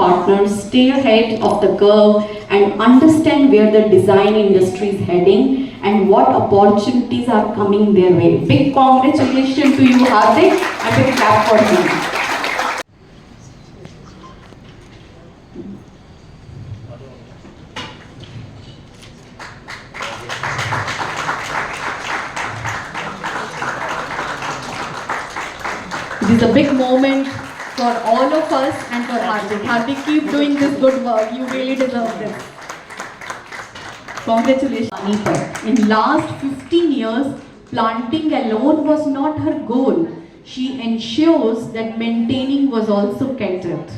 partners stay ahead of the curve and understand where the design industry is heading and what opportunities are coming their way. Big congratulations to you, Hardik, and a clap for him. It is a big moment for all of us and for Hardik. Hardik, keep doing this good work. You really deserve this. Congratulations. In last 15 years, planting alone was not her goal. She ensures that maintaining was also catered.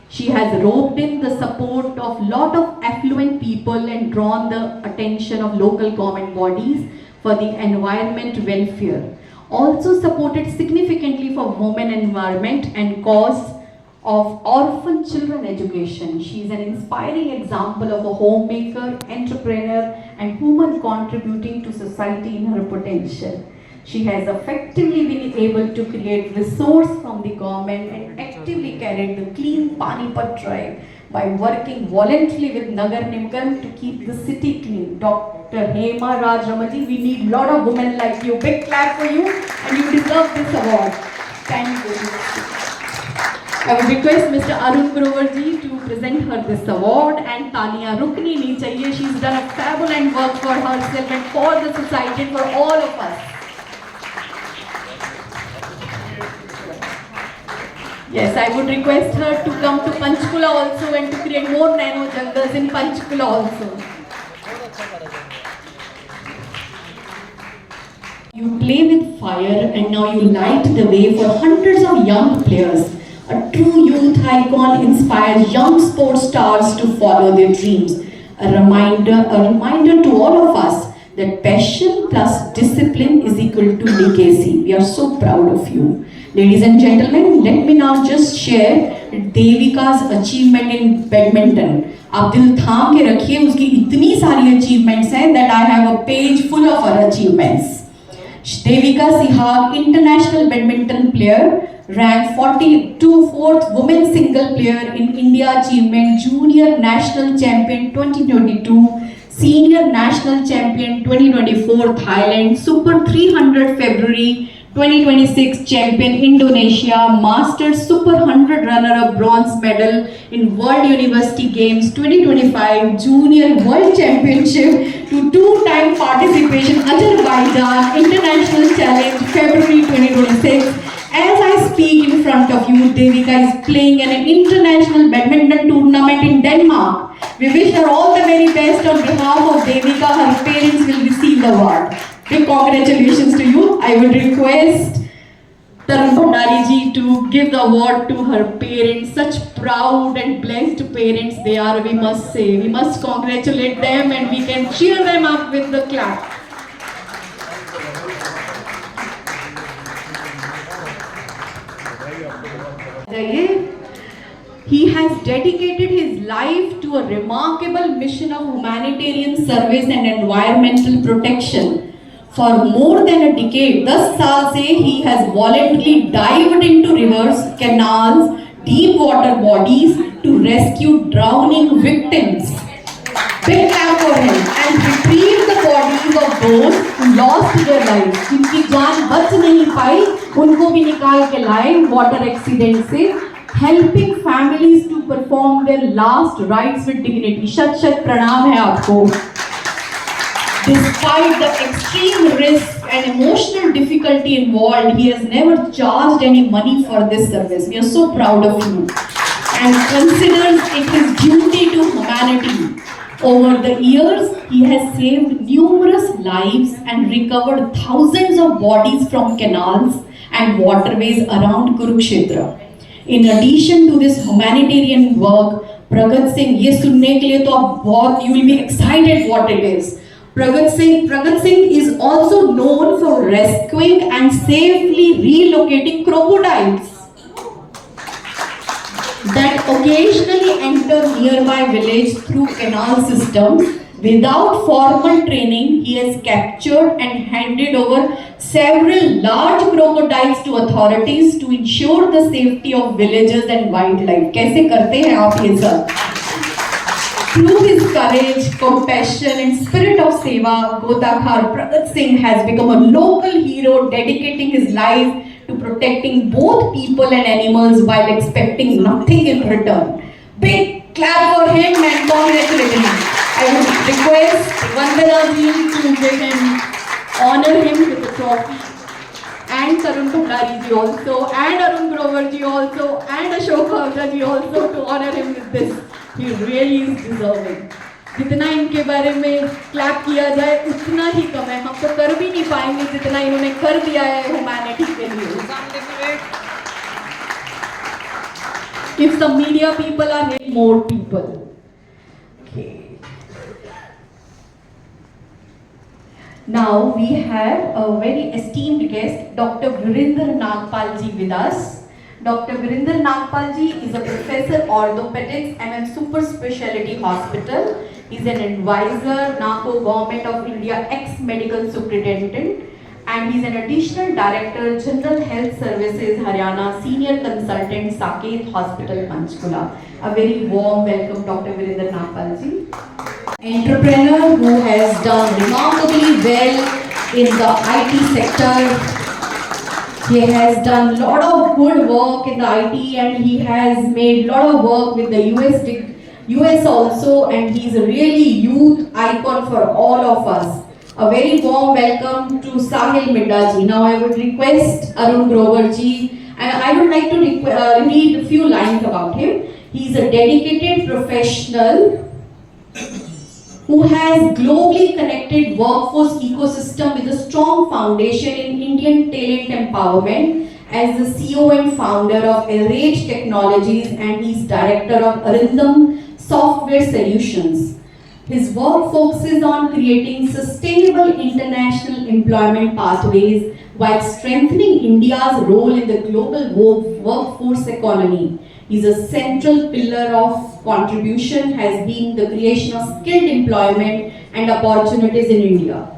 She has roped in the support of lot of affluent people and drawn the attention of local government bodies for the environment welfare. Also supported significantly for women environment and cause of orphan children education. She is an inspiring example of a homemaker, entrepreneur and woman contributing to society in her potential. She has effectively been able to create resource from the government and actively carried the Clean Panipat drive by working voluntarily with Nagar Nimgam to keep the city clean. Dr. Hema Raj Ramaji, we need a lot of women like you. Big clap for you, and you deserve this award. Thank you. I would request Mr. Arun Grover ji to present her this award, and Tania Rukni nahi chahiye. She's done a fabulous work for herself and for the society and for all of us. Yes, I would request her to come to Panchkula also and to create more nano jungles in Panchkula also. You play with fire and now you light the way for hundreds of young players. A true youth icon inspires young sports stars to follow their dreams. A reminder to all of us that passion plus discipline is equal to legacy. We are so proud of you. Ladies and gentlemen, let me now just share Devika's achievement in badminton. आप दिल थाम के रखिए, उसकी इतनी सारी achievements हैं that I have a page full of her achievements. Devika Sihag, international badminton player, ranked 4th women single player in India Achievement, Junior National Champion 2022, Senior National Champion 2024 Thailand, Super 300 February 2026 Champion Indonesia, Masters Super 100 runner-up bronze medal in World University Games 2025, Junior World Championship to two-time participation Azerbaijan International Challenge February 2026. As I speak in front of you, Devika is playing in an international badminton tournament in Denmark. We wish her all the very best. On behalf of Devika, her parents will receive the award. Big congratulations to you. I would request Tarun Bhandari ji to give the award to her parents. Such proud and blessed parents they are, we must say. We must congratulate them and we can cheer them up with the clap. He has dedicated his life to a remarkable mission of humanitarian service and environmental protection. For more than a decade, 10 साल से he has voluntarily dived into rivers, canals, deep water bodies to rescue drowning victims. Big clap for him and retrieve the bodies of those who lost their lives. जिनकी जान बच नहीं पाई, उनको भी निकाल के लाए water accident से, helping families to perform their last rites with dignity. शत प्रणाम है आपको. Despite the extreme risk and emotional difficulty involved, he has never charged any money for this service. We are so proud of you and considers it his duty to humanity. Over the years, he has saved numerous lives and recovered thousands of bodies from canals and waterways around Kurukshetra. In addition to this humanitarian work, Pragat Singh, ये सुनने के लिए तो आप बहुत, you will be excited what it is. Pragat Singh is also known for rescuing and safely relocating crocodiles that occasionally enter nearby village through canal systems. Without formal training, he has captured and handed over several large crocodiles to authorities to ensure the safety of villagers and wildlife. कैसे करते हैं आप ये सब? Through his courage, compassion and spirit of seva, Gotakhar Pragat Singh has become a local hero, dedicating his life to protecting both people and animals while expecting nothing in return. Big clap for him and congratulate him. I would request Vandana ji to give him, honor him with the trophy. And Tarun Bhandari ji also, and Arun Grover ji also, and Ashok Ahuja ji also to honor him with this. He really is deserving. जितना इनके बारे में clap किया जाए उतना ही कम है. हम तो कर भी नहीं पाएंगे जितना इन्होंने कर दिया है ह्यूमैनिटी के लिए. If some media people are here, more people. Okay. Now we have a very esteemed guest, Dr. Virinder Nagpal ji with us. Dr. Virinder Nagpal ji is a professor orthopedics and super specialty hospital. He is an advisor, NACO Government of India ex-medical superintendent, and he is an additional director, General Health Services Haryana, senior consultant, Saket Hospital, Panchkula. A very warm welcome, Dr. Virinder Nagpal ji. Entrepreneur who has done remarkably well in the IT sector. He has done a lot of good work in the IT and he has made a lot of work with the US also, and he is a really youth icon for all of us. A very warm welcome to Sahil Midda ji. Now I would request Arun Grover ji, and I would like to read a few lines about him. He is a dedicated professional who has globally connected workforce ecosystem with a strong foundation in Indian talent empowerment as the CEO and founder of Elrage Technologies, and he is director of Arindam Software Solutions. His work focuses on creating sustainable international employment pathways while strengthening India's role in the global workforce economy. Is a central pillar of contribution has been the creation of skilled employment and opportunities in India.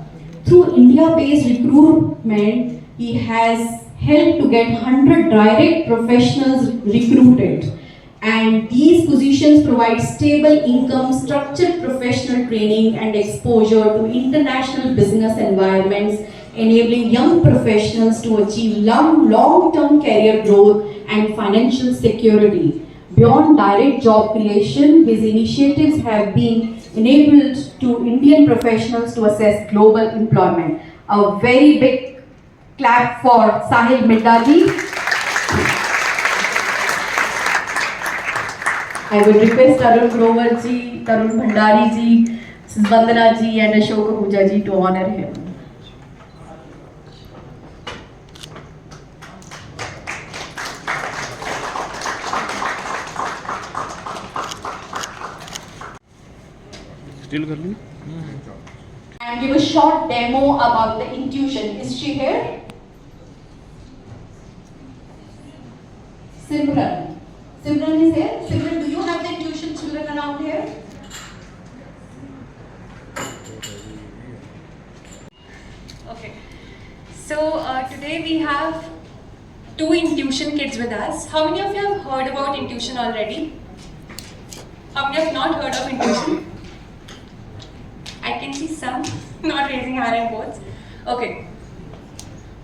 Through India-based recruitment, he has helped to get 100 direct professionals recruited. And these positions provide stable income, structured professional training and exposure to international business environments, enabling young professionals to achieve long-term career growth and financial security. Beyond direct job creation, his initiatives have been enabled to Indian professionals to access global employment. A very big clap for Sahil Midda ji. I would request Arun Grover ji, Tarun Bhandari ji, Vandana ji and Ashok Ahuja ji to honor him. Still कर And give a short demo about the intuition. Is she here? Simran. Simran is here. Simran, do you have the intuition children around here? Okay. So today we have two intuition kids with us. How many of you have heard about intuition already? How many have not heard of intuition? I can see some not raising hand and both. Okay.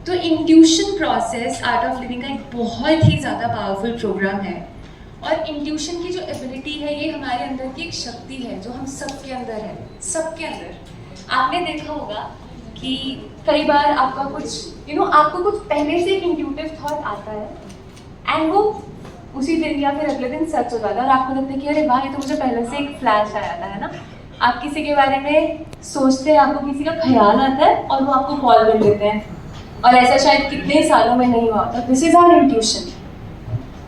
तो intuition process art of living का एक बहुत ही ज़्यादा powerful programme है, और intuition की जो ability है ये हमारे अंदर की एक शक्ति है जो हम सबके अंदर है, सबके अंदर। आपने देखा होगा कि कई बार आपका कुछ आपको कुछ पहले से एक इंट्यूटिव थॉट आता है एंड वो उसी दिन या फिर अगले दिन सच हो जाता है और आपको लगता है कि अरे वाह ये तो मुझे पहले से एक फ्लैश आया था, है ना। आप किसी के बारे में सोचते हैं, आपको किसी का ख्याल आता है और वो आपको कॉल कर लेते हैं, और ऐसा शायद कितने सालों में नहीं हुआ था। This is our intuition.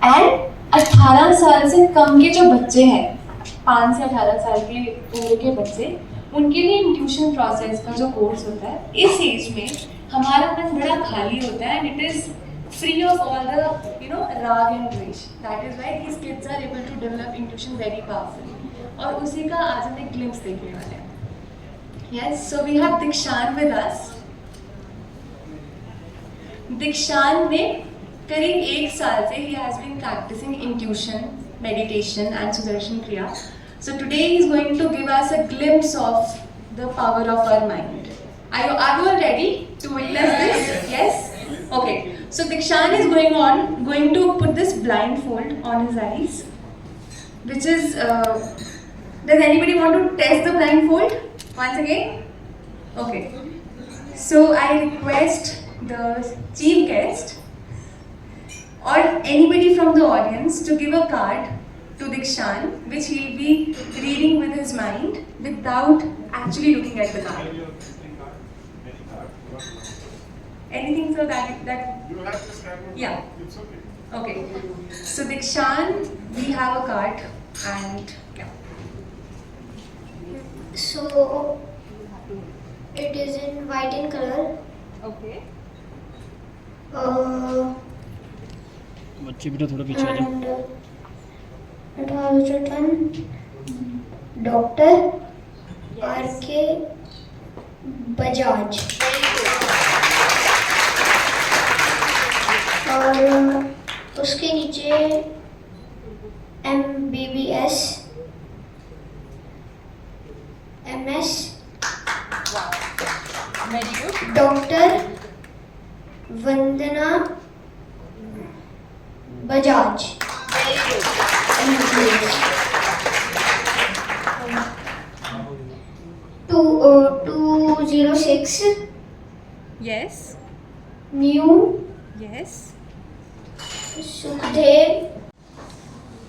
And 18 साल से कम के जो बच्चे हैं, 5 से 18 साल की उम्र के बच्चे, उनके लिए इंट्यूशन प्रोसेस का जो कोर्स होता है, इस एज में हमारा मन बड़ा खाली होता है and it is free of all the राग एंड द्वेष। That is why these kids are able to develop intuition very powerfully। और उसी का आज हम एक ग्लिम्स देखने वाले हैं। Yes, so we have Dikshan with us। दीक्षांत ने करीब 1 साल से he has been practicing intuition, meditation and Sudarshan Kriya. So today he is going to give us a glimpse of the power of our mind. Are you all ready to witness this? Yes? Okay. So Dikshant is going to put this blindfold on his eyes, which is, does anybody want to test the blindfold once again? Okay. So I request the chief guest or anybody from the audience to give a card to Dikshant, which he'll be reading with his mind without actually looking at the card. Anything so that You have this camera? Yeah. It's okay. Okay. So Dikshant, we have a card and yeah. So it is in white in color. Okay. बच्चे बेटा थोड़ा पीछे आ जाओ। And it was written Dr. R.K. Bajaj. और उसके नीचे MBBS, MS, Very good. Doctor Vandana Bajaj. Two 206 Yes. New Yes. Sukhdev.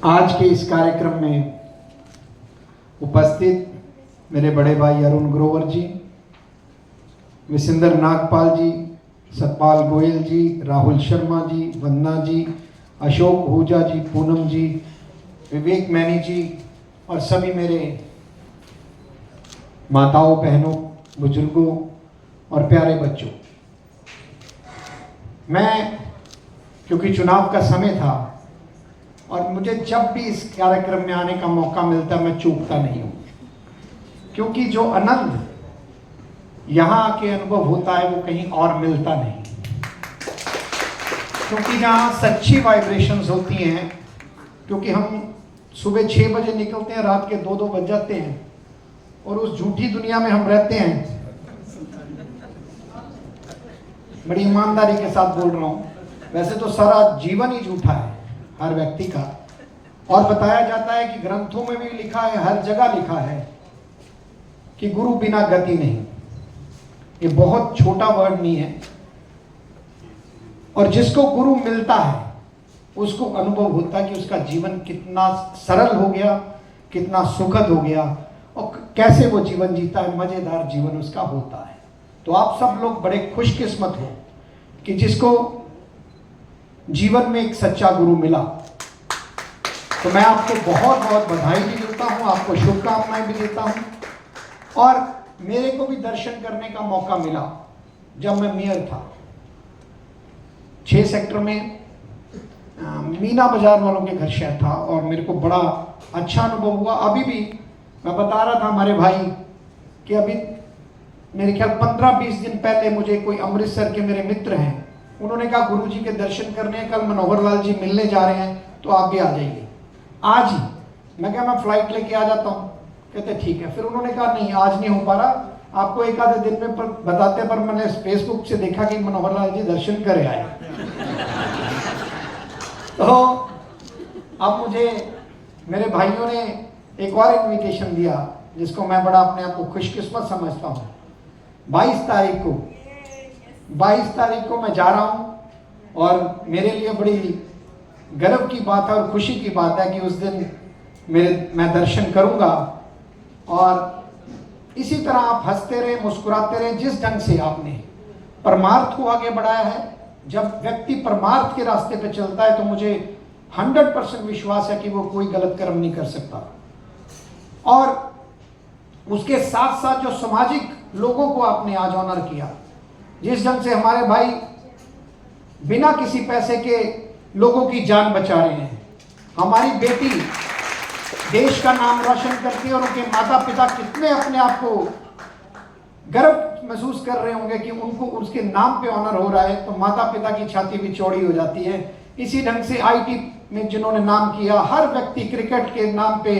आज के इस कार्यक्रम में उपस्थित मेरे बड़े भाई अरुण ग्रोवर जी, विसिंदर नागपाल जी, सतपाल गोयल जी, राहुल शर्मा जी, वंदना जी, अशोक आहूजा जी, पूनम जी, विवेक मैनी जी और सभी मेरे माताओं, बहनों, बुजुर्गों और प्यारे बच्चों, मैं क्योंकि चुनाव का समय था और मुझे जब भी इस कार्यक्रम में आने का मौका मिलता मैं चूकता नहीं हूँ, क्योंकि जो आनंद यहाँ आके अनुभव होता है वो कहीं और मिलता नहीं, क्योंकि जहाँ सच्ची वाइब्रेशंस होती हैं, क्योंकि हम सुबह 6 बजे निकलते हैं, रात के 2-2 बज जाते हैं और उस झूठी दुनिया में हम रहते हैं। बड़ी ईमानदारी के साथ बोल रहा हूँ, वैसे तो सारा जीवन ही झूठा है हर व्यक्ति का, और बताया जाता है कि ग्रंथों में भी लिखा है, हर जगह लिखा है कि गुरु बिना गति नहीं। ये बहुत छोटा वर्ड नहीं है, और जिसको गुरु मिलता है उसको अनुभव होता है कि उसका जीवन कितना सरल हो गया, कितना सुखद हो गया और कैसे वो जीवन जीता है, मजेदार जीवन उसका होता है। तो आप सब लोग बड़े खुशकिस्मत हो कि जिसको जीवन में एक सच्चा गुरु मिला। तो मैं आपको बहुत बहुत बधाई भी देता हूँ, आपको शुभकामनाएं भी देता हूँ। और मेरे को भी दर्शन करने का मौका मिला जब मैं मेयर था 6 सेक्टर में, मीना बाजार वालों के घर शहर था, और मेरे को बड़ा अच्छा अनुभव हुआ। अभी भी मैं बता रहा था हमारे भाई कि अभी मेरे ख्याल 15-20 दिन पहले मुझे कोई अमृतसर के मेरे मित्र हैं, उन्होंने कहा गुरुजी के दर्शन करने हैं, कल मनोहर लाल जी मिलने जा रहे हैं, तो आप भी आ जाइए आज ही। मैं कहा मैं फ्लाइट लेके आ जाता हूँ, कहते ठीक है। फिर उन्होंने कहा नहीं आज नहीं हो पा रहा, आपको एक आधे दिन में पर बताते, पर मैंने फेसबुक से देखा कि मनोहर लाल जी दर्शन करे आए। तो अब मुझे मेरे भाइयों ने एक और इनविटेशन दिया जिसको मैं बड़ा अपने आप को खुशकिस्मत समझता हूँ। 22 तारीख को मैं जा रहा हूँ, और मेरे लिए बड़ी गर्व की बात है और खुशी की बात है कि उस दिन मैं दर्शन करूँगा। और इसी तरह आप हंसते रहे, मुस्कुराते रहे, जिस ढंग से आपने परमार्थ को आगे बढ़ाया है। जब व्यक्ति परमार्थ के रास्ते पे चलता है तो मुझे 100% विश्वास है कि वो कोई गलत कर्म नहीं कर सकता। और उसके साथ साथ जो सामाजिक लोगों को आपने आज ऑनर किया, जिस ढंग से हमारे भाई बिना किसी पैसे के लोगों की जान बचा रहे हैं, हमारी बेटी देश का नाम रोशन करती है और उनके माता पिता कितने अपने आप को गर्व महसूस महसूस कर रहे होंगे कि उनको उसके नाम पे ऑनर हो रहा है तो माता पिता की छाती भी चौड़ी हो जाती है। इसी ढंग से आईटी में जिन्होंने नाम किया, हर व्यक्ति क्रिकेट के नाम पे,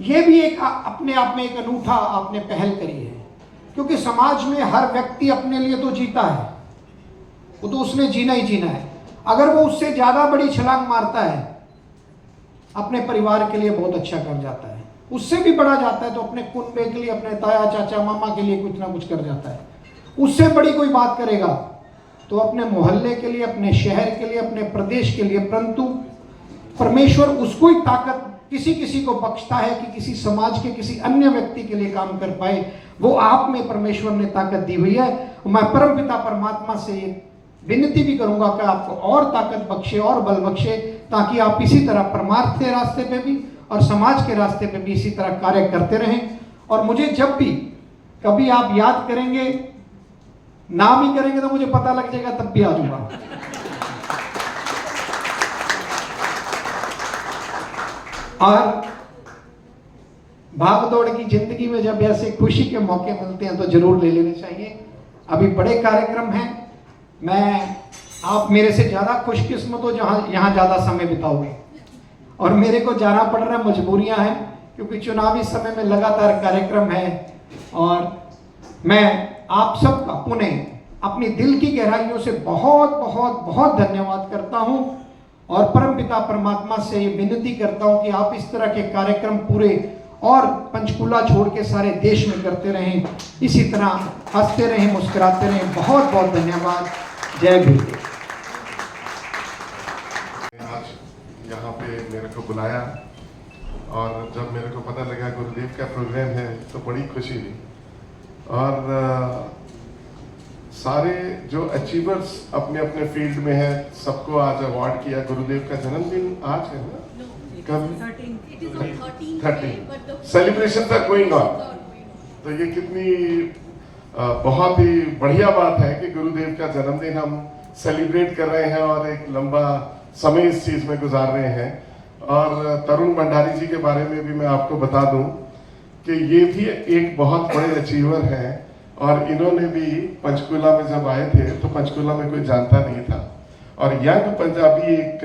ये भी एक अपने आप में एक अनूठा आपने पहल करी है, क्योंकि समाज में हर व्यक्ति अपने लिए तो जीता है, वो तो उसने जीना ही जीना है। अगर वो उससे ज्यादा बड़ी छलांग मारता है अपने परिवार के लिए बहुत अच्छा कर जाता है, उससे भी बड़ा जाता है तो अपने कुनबे के लिए, अपने ताया चाचा मामा के लिए कुछ ना कुछ कर जाता है। उससे बड़ी कोई बात करेगा तो अपने मोहल्ले के लिए, अपने शहर के लिए, अपने प्रदेश के लिए। परंतु परमेश्वर उसको ही ताकत किसी किसी को बख्शता है कि किसी समाज के किसी अन्य व्यक्ति के लिए काम कर पाए, वो आप में परमेश्वर ने ताकत दी हुई है। मैं परमपिता परमात्मा से विनती भी करूंगा कि आपको और ताकत बख्शे और बल बख्शे, ताकि आप इसी तरह परमार्थ के रास्ते पे भी और समाज के रास्ते पे भी इसी तरह कार्य करते रहें। और मुझे जब भी कभी आप याद करेंगे, नाम ही करेंगे तो मुझे पता लग जाएगा, तब भी आ जाऊंगा। और भाग दौड़ की जिंदगी में जब ऐसे खुशी के मौके मिलते हैं तो जरूर ले लेने चाहिए। अभी बड़े कार्यक्रम हैं, आप मेरे से ज्यादा खुशकिस्मत हो जहां यहाँ ज्यादा समय बिताओगे, और मेरे को जाना पड़ रहा है, मजबूरियां हैं, क्योंकि चुनावी समय में लगातार कार्यक्रम है। और मैं आप सबका पुनः अपनी दिल की गहराइयों से बहुत बहुत बहुत धन्यवाद करता हूं, और परमपिता परमात्मा से ये विनती करता हूं कि आप इस तरह के कार्यक्रम पूरे और पंचकुला छोड़ के सारे देश में करते रहें, इसी तरह हंसते रहें, मुस्कुराते रहें। बहुत बहुत धन्यवाद। जय गुरुदेव। आज यहाँ पे मेरे को बुलाया, और जब मेरे को पता लगा गुरुदेव का प्रोग्राम है तो बड़ी खुशी हुई। और सारे जो अचीवर्स अपने अपने फील्ड में हैं, सबको आज अवार्ड किया। गुरुदेव का जन्मदिन आज है ना? कब? 13 सेलिब्रेशन आर गोइंग ऑन। तो ये कितनी बहुत ही बढ़िया बात है कि गुरुदेव का जन्मदिन हम सेलिब्रेट कर रहे हैं और एक लंबा समय इस चीज में गुजार रहे हैं। और तरुण भंडारी जी के बारे में भी मैं आपको बता दूं कि ये भी एक बहुत बड़े अचीवर हैं, और इन्होंने भी पंचकुला में जब आए थे तो पंचकुला में कोई जानता नहीं था, और यंग पंजाबी एक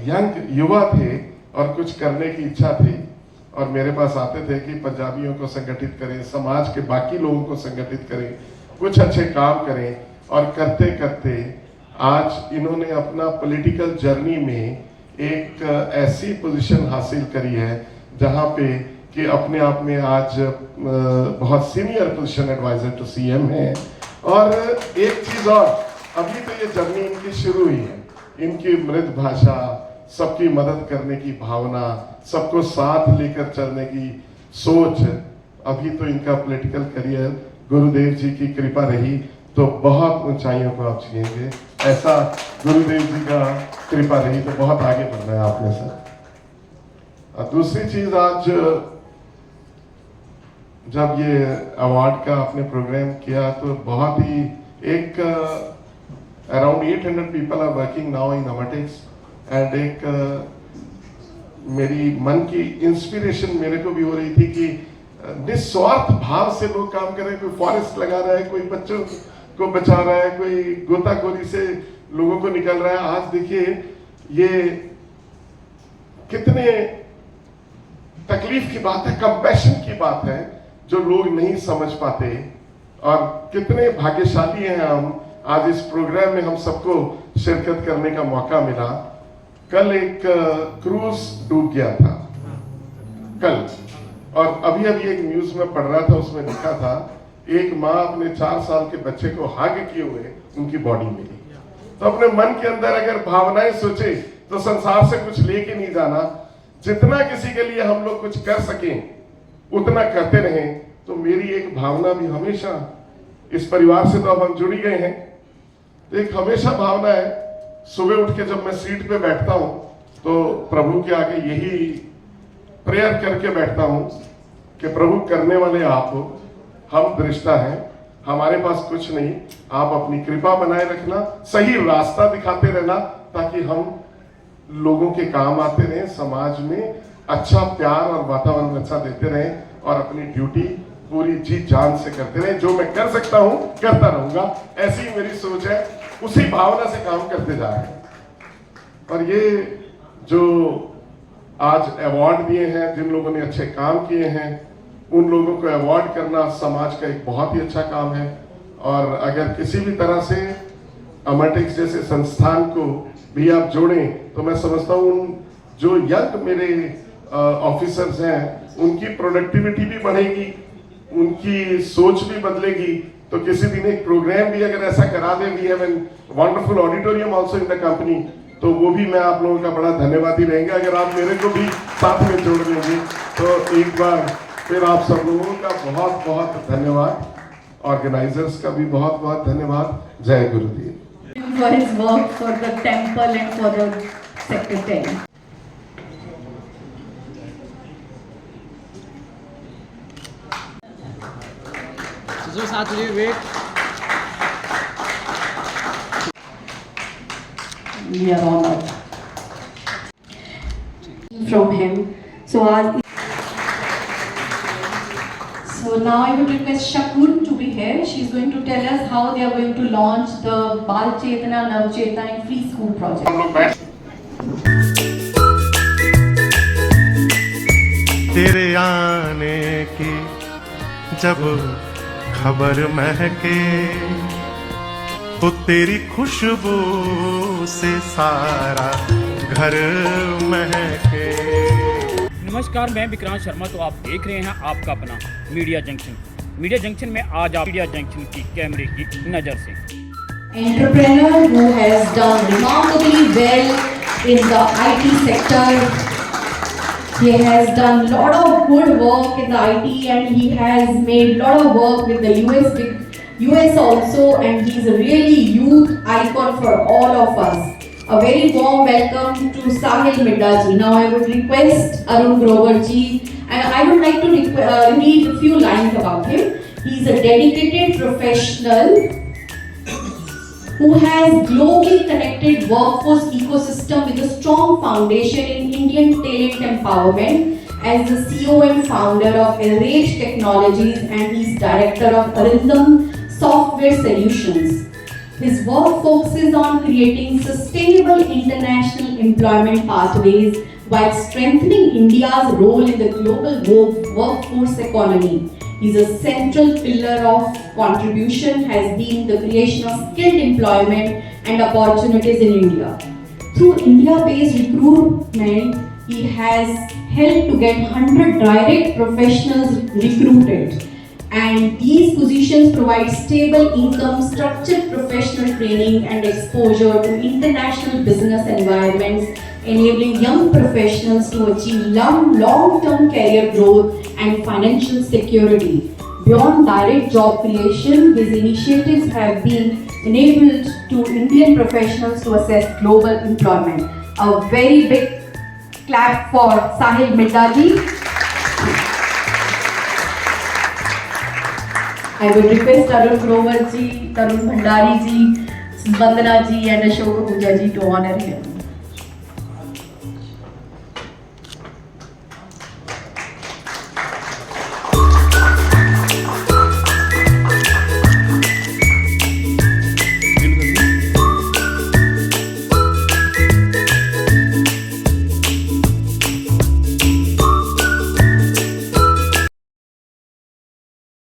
यंग युवा थे और कुछ करने की इच्छा थी, और मेरे पास आते थे कि पंजाबियों को संगठित करें, समाज के बाकी लोगों को संगठित करें, कुछ अच्छे काम करें। और करते करते आज इन्होंने अपना पॉलिटिकल जर्नी में एक ऐसी पोजीशन हासिल करी है जहां पे कि अपने आप में आज बहुत senior position adviser to CM है। और एक चीज और, अभी तो ये जर्नी इनकी शुरू हुई है। इनकी मृद भाषा, सबकी मदद करने की भावना, सबको साथ लेकर चलने की सोच, अभी तो इनका पॉलिटिकल करियर गुरुदेव जी की कृपा रही तो बहुत ऊंचाइयों को आप छुएंगे। ऐसा गुरुदेव जी का कृपा रही तो बहुत आगे बढ़ना है आपने सर। और दूसरी चीज, आज जब ये अवार्ड का आपने प्रोग्राम किया तो बहुत ही एक around 800 people are working now in Ametics, and एक मेरी मन की इंस्पिरेशन मेरे को भी हो रही थी कि निस्वार्थ भाव से लोग काम कर रहे हैं। कोई फॉरेस्ट लगा रहा है, कोई बच्चों को बचा रहा है, कोई गोताखोरी से लोगों को निकल रहा है। आज देखिए ये कितने तकलीफ की बात है, कंपैशन की बात है, जो लोग नहीं समझ पाते। और कितने भाग्यशाली हैं हम, आज इस प्रोग्राम में हम सबको शिरकत करने का मौका मिला। कल एक क्रूज डूब गया था कल, और अभी अभी एक न्यूज में पढ़ रहा था, उसमें लिखा था एक माँ अपने 4 साल के बच्चे को हग किए हुए उनकी बॉडी मिली। तो अपने मन के अंदर अगर भावनाएं सोचे तो संसार से कुछ लेके नहीं जाना, जितना किसी के लिए हम लोग कुछ कर सकें उतना करते रहें। तो मेरी एक भावना भी हमेशा, इस परिवार से तो अब हम जुड़ी गए हैं, तो एक हमेशा भावना है, सुबह उठ के जब मैं सीट पे बैठता हूं तो प्रभु के आगे यही प्रेयर करके बैठता हूं कि प्रभु करने वाले आप हो, हम दृष्टा हैं, हमारे पास कुछ नहीं, आप अपनी कृपा बनाए रखना, सही रास्ता दिखाते रहना, ताकि हम लोगों के काम आते रहें, समाज में अच्छा प्यार और वातावरण अच्छा देते रहें, और अपनी ड्यूटी पूरी जी जान से करते रहे। जो मैं कर सकता हूं करता रहूंगा, ऐसी मेरी सोच है, उसी भावना से काम करते जा रहे हैं। और ये जो आज अवार्ड दिए हैं, जिन लोगों ने अच्छे काम किए हैं, उन लोगों को अवार्ड करना समाज का एक बहुत ही अच्छा काम है। और अगर किसी भी तरह से अमरटेक्स जैसे संस्थान को भी आप जोड़ें, तो मैं समझता हूँ उन जो यंग मेरे ऑफिसर्स हैं, उनकी प्रोडक्टिविटी भी बढ़ेगी, उनकी सोच भी बदलेगी। तो किसी दिन एक प्रोग्राम भी अगर ऐसा करा दे, we have an wonderful auditorium also in the company, तो वो भी मैं आप लोगों का बड़ा धन्यवादी रहेंगे अगर आप मेरे को भी साथ में जोड़ लेंगे। तो एक बार फिर आप सब लोगों का बहुत बहुत धन्यवाद, ऑर्गेनाइजर्स का भी बहुत बहुत धन्यवाद। जय गुरुदेव। For his work for the temple and for the Sector 10. जो साथ लिए wait We are honored from him. So now I would request Shakur to be here. She is going to tell us how they are going to launch the Bal Chetna Nav Chetna and Free School project. हम लोग बैठ तेरे आने की जब खबर महके तो तेरी खुशबू से सारा घर महके। नमस्कार, मैं विक्रांत शर्मा। तो आप देख रहे हैं आपका अपना मीडिया जंक्शन। मीडिया जंक्शन में आज आप मीडिया जंक्शन की कैमरे की नज़र से Entrepreneur who has done remarkably well in the IT sector. He has done a lot of good work in the IT and he has made a lot of work with the US also, and he is a really youth icon for all of us. A very warm welcome to Sahil Midda ji. Now I would request Arun Grover ji, and I would like to read a few lines about him. He is a dedicated professional who has globally connected workforce ecosystem with a strong foundation in Indian talent empowerment as the CEO and founder of Enrage Technologies, and he is director of Arindam Software Solutions. His work focuses on creating sustainable international employment pathways while strengthening India's role in the global workforce economy. His central pillar of contribution has been the creation of skilled employment and opportunities in India. Through India-based recruitment, he has helped to get 100 direct professionals recruited. And these positions provide stable income, structured professional training and exposure to international business environments, enabling young professionals to achieve long-term career growth and financial security. Beyond direct job creation, these initiatives have been enabled to Indian professionals to access global employment. A very big clap for Sahil Midda ji. I would request Arun Grover ji, Tarun Bhandari ji, Vandana ji and Ashok Ahuja ji to honor him.